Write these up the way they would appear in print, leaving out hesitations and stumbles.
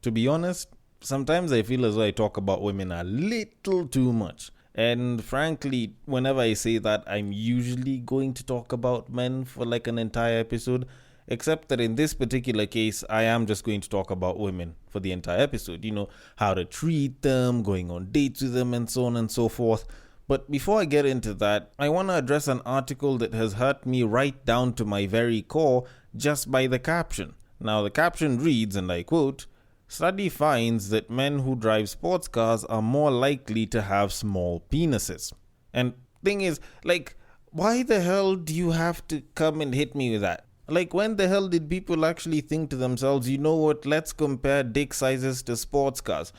To be honest, sometimes I feel as though I talk about women a little too much. And frankly, whenever I say that, I'm usually going to talk about men for like an entire episode. Except that in this particular case, I am just going to talk about women for the entire episode. How to treat them, going on dates with them, and so on and so forth. But before I get into that, I want to address an article that has hurt me right down to my very core just by the caption. Now, the caption reads, and I quote, "Study finds that men who drive sports cars are more likely to have small penises." And thing is, why the hell do you have to come and hit me with that? When the hell did people actually think to themselves, you know what, let's compare dick sizes to sports cars?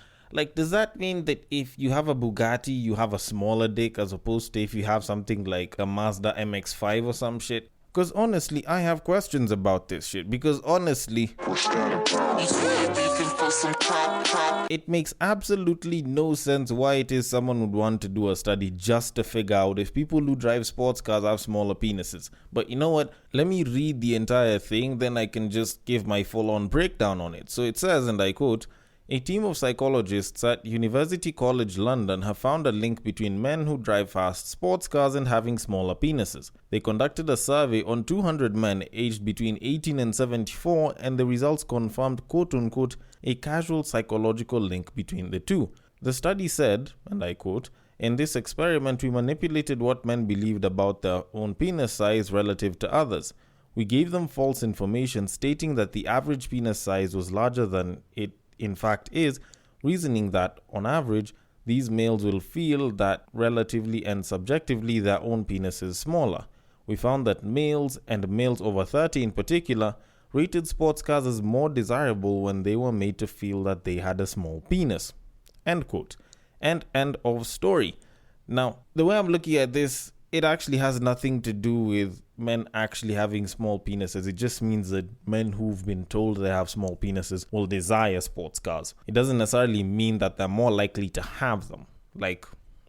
Does that mean that if you have a Bugatti, you have a smaller dick as opposed to if you have something like a Mazda MX-5 or some shit? Because honestly, I have questions about this shit. Because honestly, it makes absolutely no sense why it is someone would want to do a study just to figure out if people who drive sports cars have smaller penises. But you know what? Let me read the entire thing, then I can just give my full-on breakdown on it. So it says, and I quote, "A team of psychologists at University College London have found a link between men who drive fast sports cars and having smaller penises. They conducted a survey on 200 men aged between 18 and 74, and the results confirmed, quote-unquote, a casual psychological link between the two. The study said, and I quote, "In this experiment, we manipulated what men believed about their own penis size relative to others. We gave them false information stating that the average penis size was larger than it in fact is, reasoning that, on average, these males will feel that relatively and subjectively their own penis is smaller. We found that males, and males over 30 in particular, rated sports cars as more desirable when they were made to feel that they had a small penis." End quote. And end of story. Now, the way I'm looking at this, it actually has nothing to do with men actually having small penises. It just means that men who've been told they have small penises will desire sports cars. It doesn't necessarily mean that they're more likely to have them.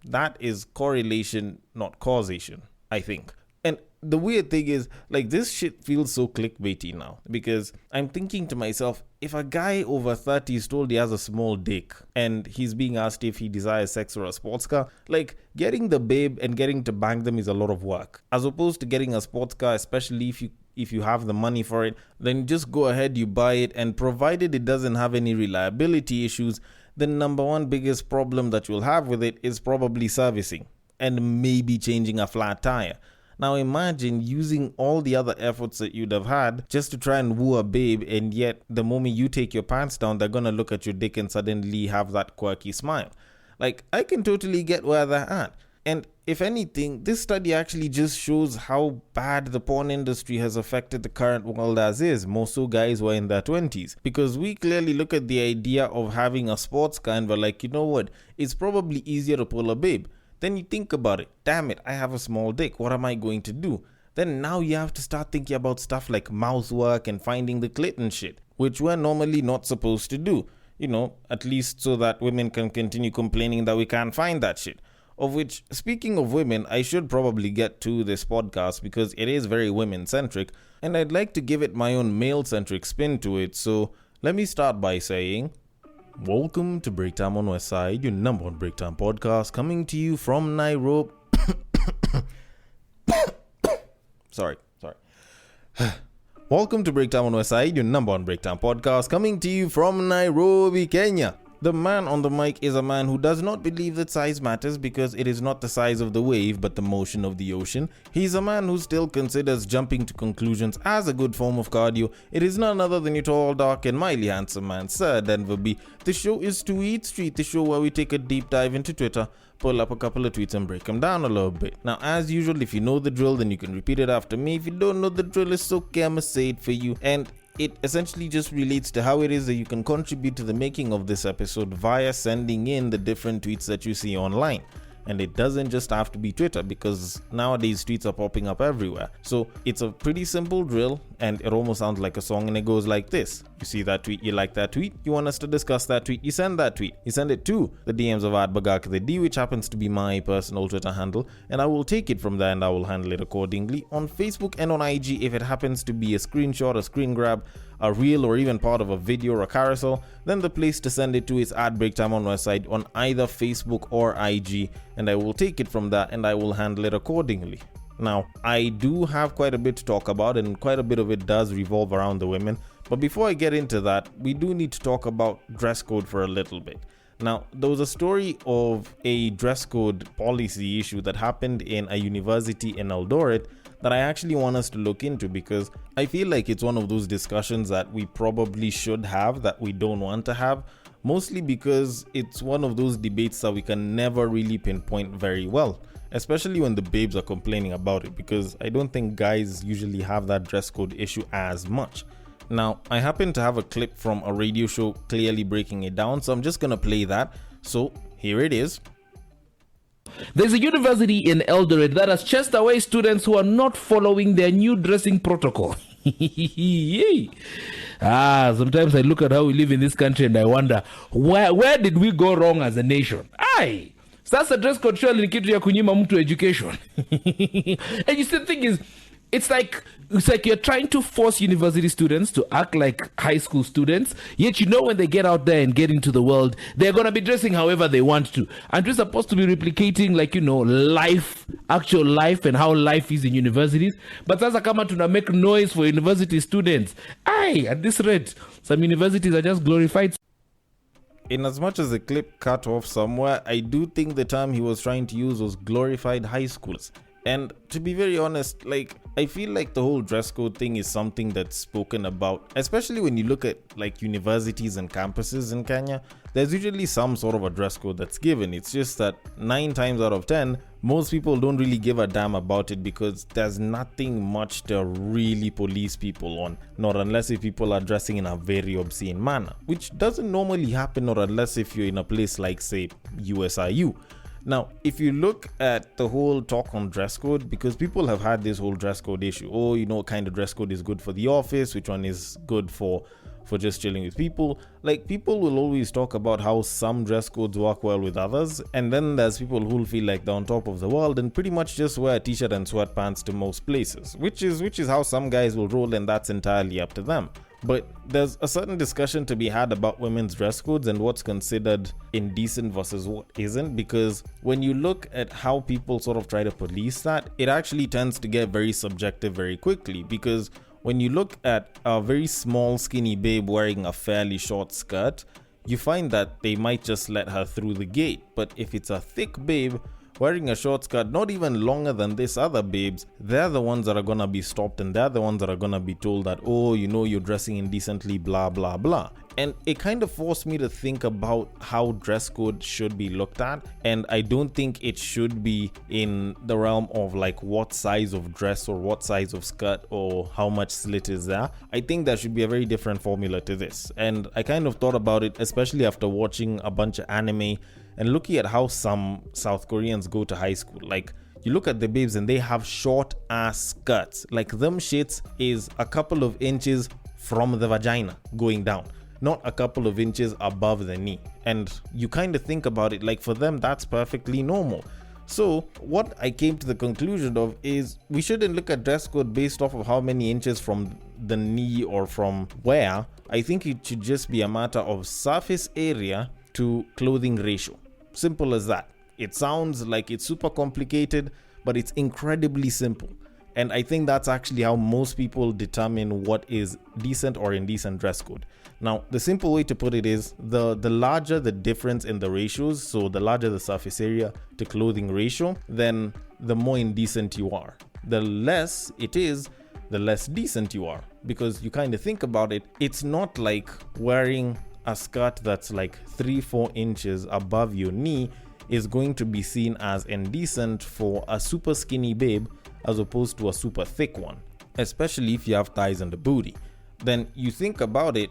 That is correlation, not causation, I think. And the weird thing is, this shit feels so clickbaity now. Because I'm thinking to myself, if a guy over 30 is told he has a small dick and he's being asked if he desires sex or a sports car, getting the babe and getting to bang them is a lot of work. As opposed to getting a sports car, especially if you have the money for it, then just go ahead, you buy it, and provided it doesn't have any reliability issues, the number one biggest problem that you'll have with it is probably servicing and maybe changing a flat tire. Now imagine using all the other efforts that you'd have had just to try and woo a babe, and yet the moment you take your pants down, they're gonna look at your dick and suddenly have that quirky smile. I can totally get where they're at. And if anything, this study actually just shows how bad the porn industry has affected the current world as is, more so guys who are in their 20s. Because we clearly look at the idea of having a sports car and we're like, you know what, it's probably easier to pull a babe. Then you think about it, damn it, I have a small dick, what am I going to do? Then now you have to start thinking about stuff like mouth work and finding the clit and shit, which we're normally not supposed to do, at least so that women can continue complaining that we can't find that shit. Of which, speaking of women, I should probably get to this podcast because it is very women-centric, and I'd like to give it my own male-centric spin to it, so let me start by saying, welcome to Breaktime on Westside, your number one breaktime podcast, coming to you from Nairobi. Sorry. Welcome to Breaktime on Westside, your number one breaktime podcast, coming to you from Nairobi, Kenya. The man on the mic is a man who does not believe that size matters because it is not the size of the wave but the motion of the ocean. He's a man who still considers jumping to conclusions as a good form of cardio. It is none other than your tall, dark and mildly handsome man, Sir Denver B. The show is To Eat Street, the show where we take a deep dive into Twitter, pull up a couple of tweets and break them down a little bit. Now, as usual, if you know the drill, then you can repeat it after me. If you don't know the drill, it's okay, I'ma say it for you. And it essentially just relates to how it is that you can contribute to the making of this episode via sending in the different tweets that you see online. And it doesn't just have to be Twitter, because nowadays tweets are popping up everywhere. So it's a pretty simple drill, and it almost sounds like a song, and it goes like this. You see that tweet, you like that tweet, you want us to discuss that tweet, you send that tweet. You send it to the DMs of @BagakTheD, which happens to be my personal Twitter handle, and I will take it from there and I will handle it accordingly. On Facebook and on IG, if it happens to be a screenshot, a screen grab, a reel, or even part of a video or a carousel, then the place to send it to is at Break Time on my site on either Facebook or IG, and I will take it from that and I will handle it accordingly. Now, I do have quite a bit to talk about, and quite a bit of it does revolve around the women. But before I get into that, we do need to talk about dress code for a little bit. Now, there was a story of a dress code policy issue that happened in a university in Eldoret that I actually want us to look into, because I feel like it's one of those discussions that we probably should have that we don't want to have, mostly because it's one of those debates that we can never really pinpoint very well, especially when the babes are complaining about it, because I don't think guys usually have that dress code issue as much. Now, I happen to have a clip from a radio show clearly breaking it down, so I'm just gonna play that. So here it is. There's a university in Eldoret that has chased away students who are not following their new dressing protocol. Sometimes I look at how we live in this country and I wonder, where did we go wrong as a nation? That's a dress code surely kitu ya kunyima mtu education. And you see, the thing is, it's like you're trying to force university students to act like high school students, yet you know when they get out there and get into the world, they're going to be dressing however they want to. And we're supposed to be replicating, like, life, actual life, and how life is in universities. But sasa kama tuna make noise for university students, at this rate, some universities are just glorified. In as much as the clip cut off somewhere, I do think the term he was trying to use was glorified high schools. And to be very honest, I feel like the whole dress code thing is something that's spoken about, especially when you look at universities and campuses in Kenya. There's usually some sort of a dress code that's given. It's just that 9 times out of 10, most people don't really give a damn about it, because there's nothing much to really police people on, not unless if people are dressing in a very obscene manner, which doesn't normally happen, or unless if you're in a place like, say, USIU. Now, if you look at the whole talk on dress code, because people have had this whole dress code issue, what kind of dress code is good for the office, which one is good for just chilling with people. People will always talk about how some dress codes work well with others, and then there's people who feel like they're on top of the world and pretty much just wear a t-shirt and sweatpants to most places, which is how some guys will roll, and that's entirely up to them. But there's a certain discussion to be had about women's dress codes and what's considered indecent versus what isn't, because when you look at how people sort of try to police that, it actually tends to get very subjective very quickly. Because when you look at a very small skinny babe wearing a fairly short skirt, you find that they might just let her through the gate. But if it's a thick babe wearing a short skirt, not even longer than this other babes, they're the ones that are gonna be stopped, and they're the ones that are gonna be told that, you're dressing indecently, blah blah blah. And it kind of forced me to think about how dress code should be looked at, and I don't think it should be in the realm of what size of dress or what size of skirt or how much slit is there. I think there should be a very different formula to this, and I kind of thought about it, especially after watching a bunch of anime and looking at how some South Koreans go to high school. You look at the babes and they have short ass skirts. Them shits is a couple of inches from the vagina going down, not a couple of inches above the knee. And you kind of think about it, for them that's perfectly normal. So what I came to the conclusion of is we shouldn't look at dress code based off of how many inches from the knee or from where. I think it should just be a matter of surface area to clothing ratio. Simple as that. It sounds like it's super complicated, but it's incredibly simple. And I think that's actually how most people determine what is decent or indecent dress code. Now, the simple way to put it is the larger the difference in the ratios, so the larger the surface area to clothing ratio, then the more indecent you are. The less it is, the less decent you are. Because you kind of think about it, it's not like wearing a skirt that's 3-4 inches above your knee is going to be seen as indecent for a super skinny babe as opposed to a super thick one, especially if you have thighs and a booty. Then you think about it,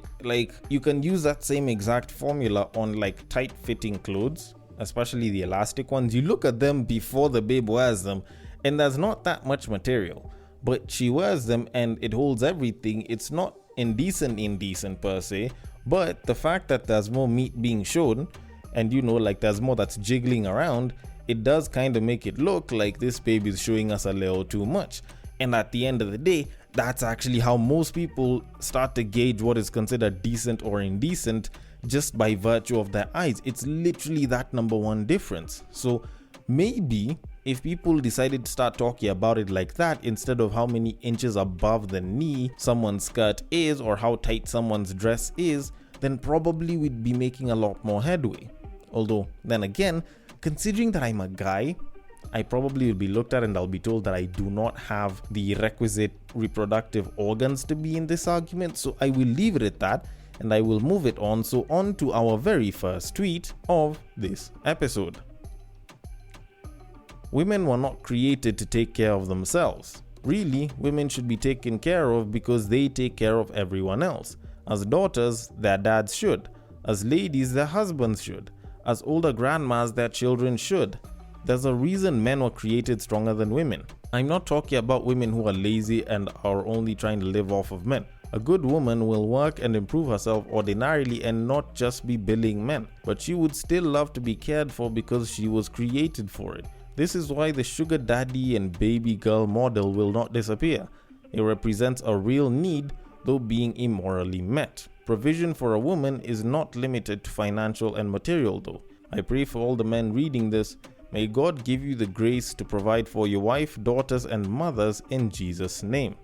you can use that same exact formula on tight fitting clothes, especially the elastic ones. You look at them before the babe wears them and there's not that much material, but she wears them and it holds everything. It's not indecent per se, but the fact that there's more meat being shown and there's more that's jiggling around, it does kind of make it look like this baby is showing us a little too much. And at the end of the day, that's actually how most people start to gauge what is considered decent or indecent just by virtue of their eyes. It's literally that number one difference. So maybe if people decided to start talking about it like that, instead of how many inches above the knee someone's skirt is or how tight someone's dress is, then probably we'd be making a lot more headway. Although, then again, considering that I'm a guy, I probably will be looked at and I'll be told that I do not have the requisite reproductive organs to be in this argument, so I will leave it at that and I will move it on. So on to our very first tweet of this episode. Women were not created to take care of themselves. Really, women should be taken care of because they take care of everyone else. As daughters, their dads should. As ladies, their husbands should. As older grandmas, their children should. There's a reason men were created stronger than women. I'm not talking about women who are lazy and are only trying to live off of men. A good woman will work and improve herself ordinarily and not just be billing men, but she would still love to be cared for because she was created for it. This is why the sugar daddy and baby girl model will not disappear. It represents a real need, though being immorally met. Provision for a woman is not limited to financial and material though. I pray for all the men reading this. May God give you the grace to provide for your wife, daughters, and mothers in Jesus' name.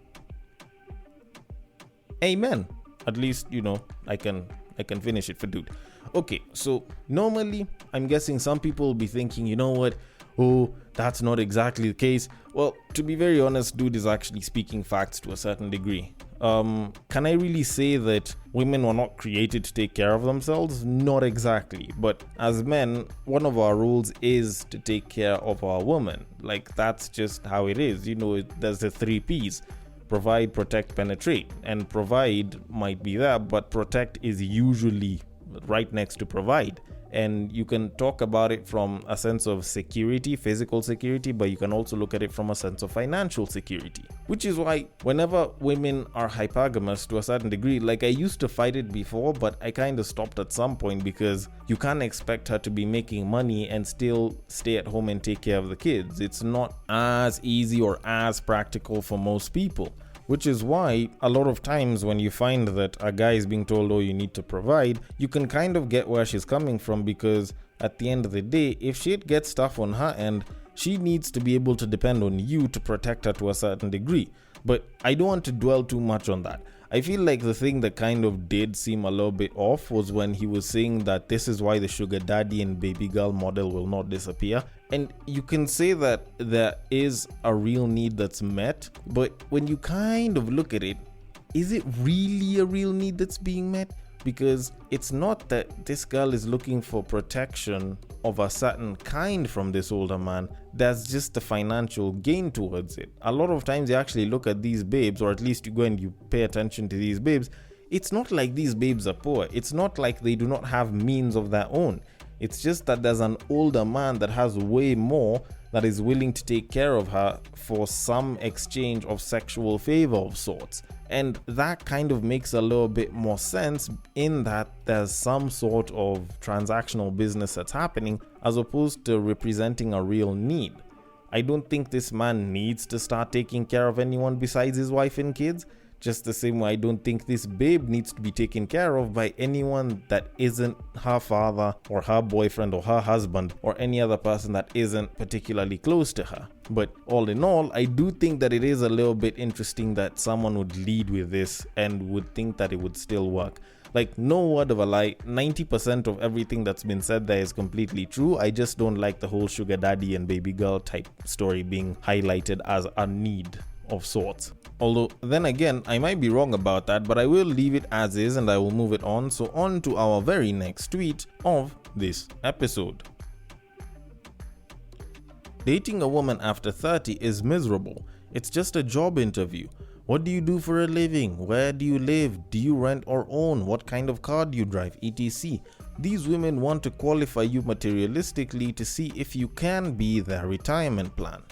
Amen. At least, I can finish it for dude. Okay, so normally, I'm guessing some people will be thinking, you know what? Oh, that's not exactly the case. Well, to be very honest, dude is actually speaking facts to a certain degree. Can I really say that women were not created to take care of themselves? Not exactly. But as men, one of our rules is to take care of our woman. Like, that's just how it is. There's the 3 Ps. Provide, protect, penetrate. And provide might be there, but protect is usually right next to provide. And you can talk about it from a sense of security, physical security, but you can also look at it from a sense of financial security. Which is why whenever women are hypergamous to a certain degree, like I used to fight it before, but I kind of stopped at some point because you can't expect her to be making money and still stay at home and take care of the kids. It's not as easy or as practical for most people. Which is why a lot of times when you find that a guy is being told, oh, you need to provide, you can kind of get where she's coming from, because at the end of the day, if shit gets tough on her end, she needs to be able to depend on you to protect her to a certain degree. But I don't want to dwell too much on that. I feel like the thing that kind of did seem a little bit off was when he was saying that this is why the sugar daddy and baby girl model will not disappear. And you can say that there is a real need that's met, but when you kind of look at it, is it really a real need that's being met? Because it's not that this girl is looking for protection of a certain kind from this older man. There's just the financial gain towards it. A lot of times you actually look at these babes, or at least you go and you pay attention to these babes. It's not like these babes are poor. It's not like they do not have means of their own. It's just that there's an older man that has way more that is willing to take care of her for some exchange of sexual favor of sorts. And that kind of makes a little bit more sense in that there's some sort of transactional business that's happening as opposed to representing a real need. I don't think this man needs to start taking care of anyone besides his wife and kids. Just the same way I don't think this babe needs to be taken care of by anyone that isn't her father or her boyfriend or her husband or any other person that isn't particularly close to her. But all in all, I do think that it is a little bit interesting that someone would lead with this and would think that it would still work. Like, no word of a lie, 90% of everything that's been said there is completely true. I just don't like the whole sugar daddy and baby girl type story being highlighted as a need of sorts. Although, then again, I might be wrong about that, but I will leave it as is and I will move it on. So on to our very next tweet of this episode. Dating a woman after 30 is miserable. It's just a job interview. What do you do for a living? Where do you live? Do you rent or own? What kind of car do you drive? etc. These women want to qualify you materialistically to see if you can be their retirement plan.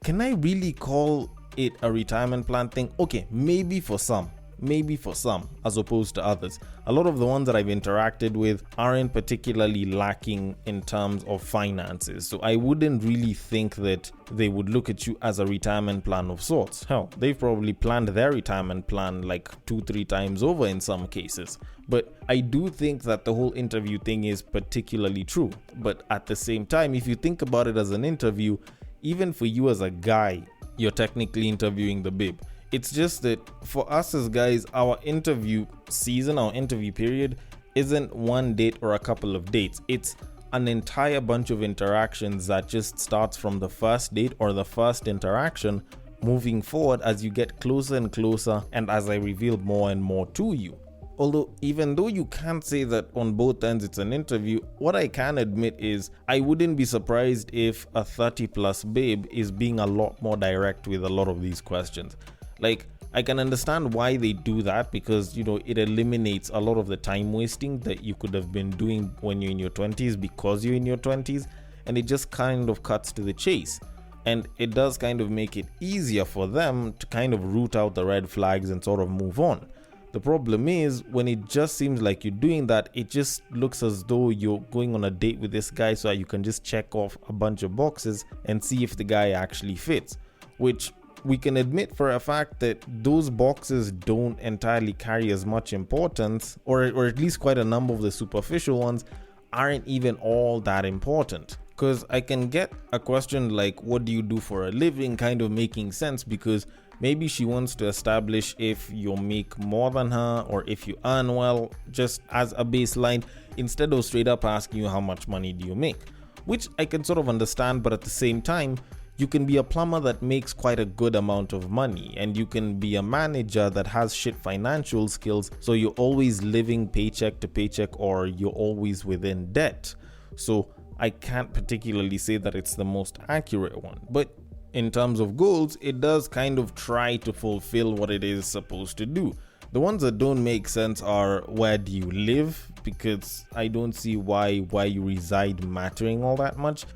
Can I really call it a retirement plan thing? Okay, maybe for some. maybe for some as opposed to others. A lot of the ones that I've interacted with aren't particularly lacking in terms of finances, so I wouldn't really think that they would look at you as a retirement plan of sorts. Hell, they've probably planned their retirement plan like 2-3 times over in some cases. But I do think that the whole interview thing is particularly true. But at the same time, if you think about it as an interview, even for you as a guy, you're technically interviewing the babe. It's just that for us as guys, our interview season, our interview period isn't one date or a couple of dates. It's an entire bunch of interactions that just starts from the first date or the first interaction moving forward as you get closer and closer and as I reveal more and more to you. Although, even though you can't say that on both ends it's an interview, what I can admit is I wouldn't be surprised if a 30 plus babe is being a lot more direct with a lot of these questions. Like, I can understand why they do that because, it eliminates a lot of the time wasting that you could have been doing when you're in your 20s because you're in your 20s, and it just kind of cuts to the chase. And it does kind of make it easier for them to kind of root out the red flags and sort of move on. The problem is when it just seems like you're doing that, it just looks as though you're going on a date with this guy so that you can just check off a bunch of boxes and see if the guy actually fits, which we can admit for a fact that those boxes don't entirely carry as much importance, or at least quite a number of the superficial ones aren't even all that important. Because I can get a question like, what do you do for a living, kind of making sense, because maybe she wants to establish if you make more than her or if you earn well, just as a baseline, instead of straight up asking you how much money do you make, which I can sort of understand. But at the same time, you can be a plumber that makes quite a good amount of money, and you can be a manager that has shit financial skills, so you're always living paycheck to paycheck or you're always within debt. So I can't particularly say that it's the most accurate one, but in terms of goals, it does kind of try to fulfill what it is supposed to do. The ones that don't make sense are, where do you live? Because I don't see why you reside mattering all that much.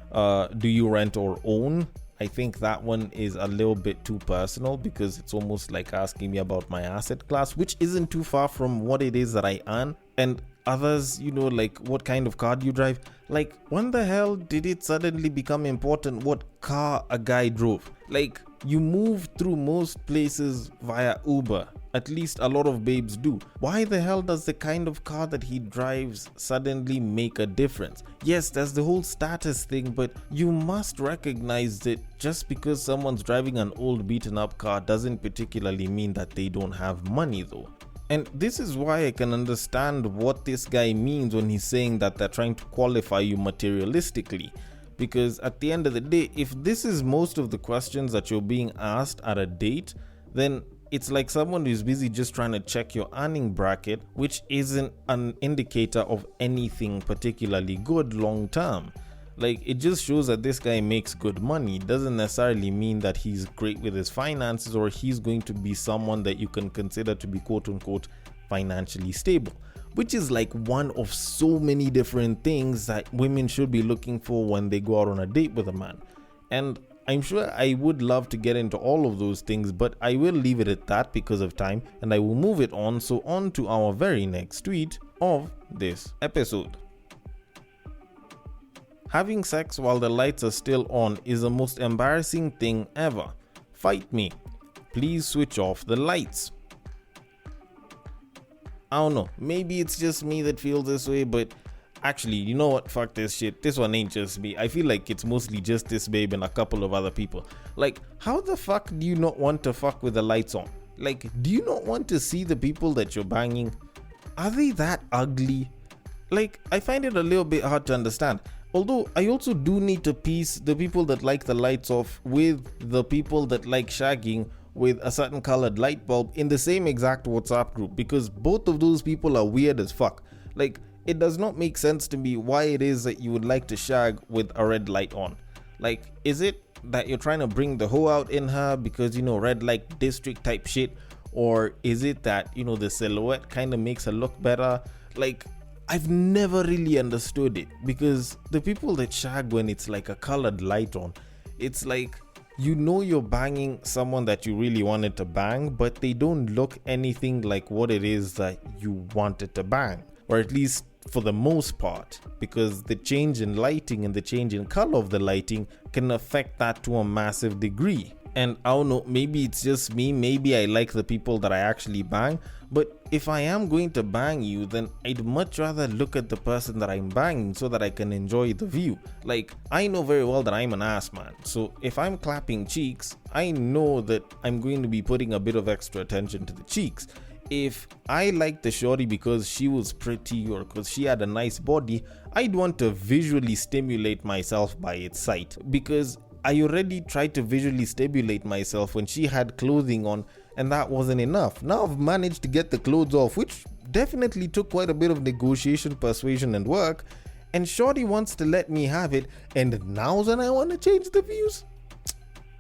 Do you rent or own? I think that one is a little bit too personal because it's almost like asking me about my asset class, which isn't too far from what it is that I earn. And others, like what kind of car do you drive? Like, when the hell did it suddenly become important what car a guy drove? Like, you move through most places via Uber. At least a lot of babes do. Why the hell does the kind of car that he drives suddenly make a difference? Yes, there's the whole status thing, but you must recognize that just because someone's driving an old beaten up car doesn't particularly mean that they don't have money though. And this is why I can understand what this guy means when he's saying that they're trying to qualify you materialistically. Because at the end of the day, if this is most of the questions that you're being asked at a date, then it's like someone who's busy just trying to check your earning bracket, which isn't an indicator of anything particularly good long term. Like, it just shows that this guy makes good money. It doesn't necessarily mean that he's great with his finances or he's going to be someone that you can consider to be quote unquote financially stable, which is like one of so many different things that women should be looking for when they go out on a date with a man. And I'm sure I would love to get into all of those things, but I will leave it at that because of time, and I will move it on. So on to our very next tweet of this episode. Having sex while the lights are still on is the most embarrassing thing ever. Fight me. Please switch off the lights. I don't know, maybe it's just me that feels this way, but actually, you know what, fuck this shit, this one ain't just me. I feel like it's mostly just this babe and a couple of other people. Like, how the fuck do you not want to fuck with the lights on? Like, do you not want to see the people that you're banging? Are they that ugly? Like, I find it a little bit hard to understand. Although, I also do need to piece the people that like the lights off with the people that like shagging with a certain colored light bulb in the same exact WhatsApp group, because both of those people are weird as fuck. Like, it does not make sense to me why it is that you would like to shag with a red light on. Like, is it that you're trying to bring the hoe out in her because, red light district type shit? Or is it that, the silhouette kind of makes her look better? Like, I've never really understood it, because the people that shag when it's like a colored light on, it's like you know you're banging someone that you really wanted to bang, but they don't look anything like what it is that you wanted to bang, or at least for the most part, because the change in lighting and the change in color of the lighting can affect that to a massive degree. And I don't know, maybe it's just me, maybe I like the people that I actually bang, but if I am going to bang you, then I'd much rather look at the person that I'm banging so that I can enjoy the view. Like, I know very well that I'm an ass man, so if I'm clapping cheeks, I know that I'm going to be putting a bit of extra attention to the cheeks. If I liked the shorty because she was pretty or because she had a nice body, I'd want to visually stimulate myself by its sight, because I already tried to visually stimulate myself when she had clothing on, and that wasn't enough. Now I've managed to get the clothes off, which definitely took quite a bit of negotiation, persuasion, and work, and shorty wants to let me have it, and now's when I want to change the views?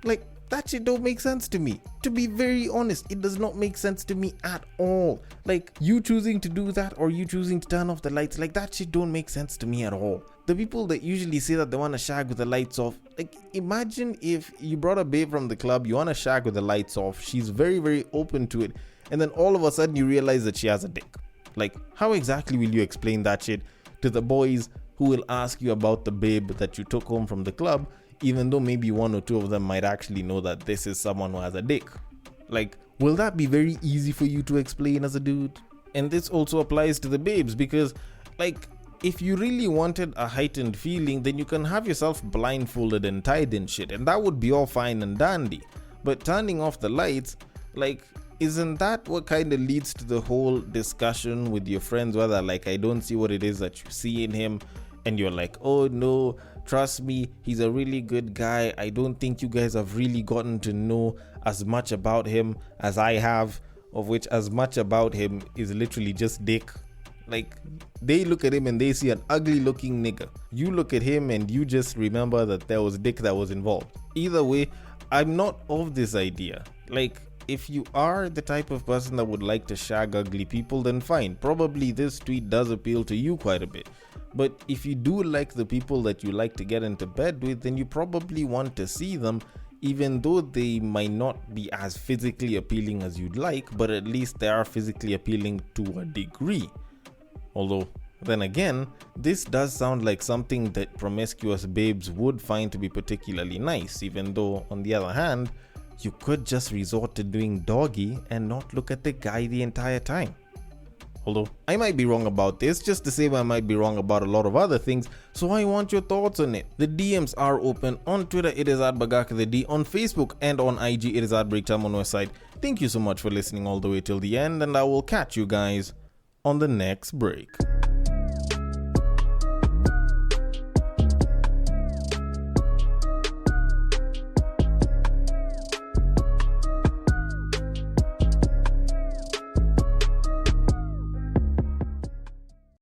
Like, that shit don't make sense to me. To be very honest, it does not make sense to me at all. Like, you choosing to do that or you choosing to turn off the lights, like, that shit don't make sense to me at all. The people that usually say that they want to shag with the lights off, like, imagine if you brought a babe from the club, you want to shag with the lights off, she's very, very open to it, and then all of a sudden you realize that she has a dick. Like, how exactly will you explain that shit to the boys who will ask you about the babe that you took home from the club, even though maybe one or two of them might actually know that this is someone who has a dick? Like, will that be very easy for you to explain as a dude? And this also applies to the babes, because, like, if you really wanted a heightened feeling, then you can have yourself blindfolded and tied and shit, and that would be all fine and dandy. But turning off the lights, like, isn't that what kind of leads to the whole discussion with your friends, whether, like, I don't see what it is that you see in him, and you're like, oh no, trust me, he's a really good guy. I don't think you guys have really gotten to know as much about him as I have, of which as much about him is literally just dick. Like, they look at him and they see an ugly looking nigga. You look at him and you just remember that there was dick that was involved. Either way, I'm not of this idea. Like, if you are the type of person that would like to shag ugly people, then fine. Probably this tweet does appeal to you quite a bit. But if you do like the people that you like to get into bed with, then you probably want to see them, even though they might not be as physically appealing as you'd like, but at least they are physically appealing to a degree. Although, then again, this does sound like something that promiscuous babes would find to be particularly nice, even though, on the other hand, you could just resort to doing doggy and not look at the guy the entire time. Although, I might be wrong about this, just the same I might be wrong about a lot of other things, so I want your thoughts on it. The DMs are open. On Twitter, it is @BagakaTheD. On Facebook and on IG, it is @BreakTime on Westside. Thank you so much for listening all the way till the end, and I will catch you guys on the next break.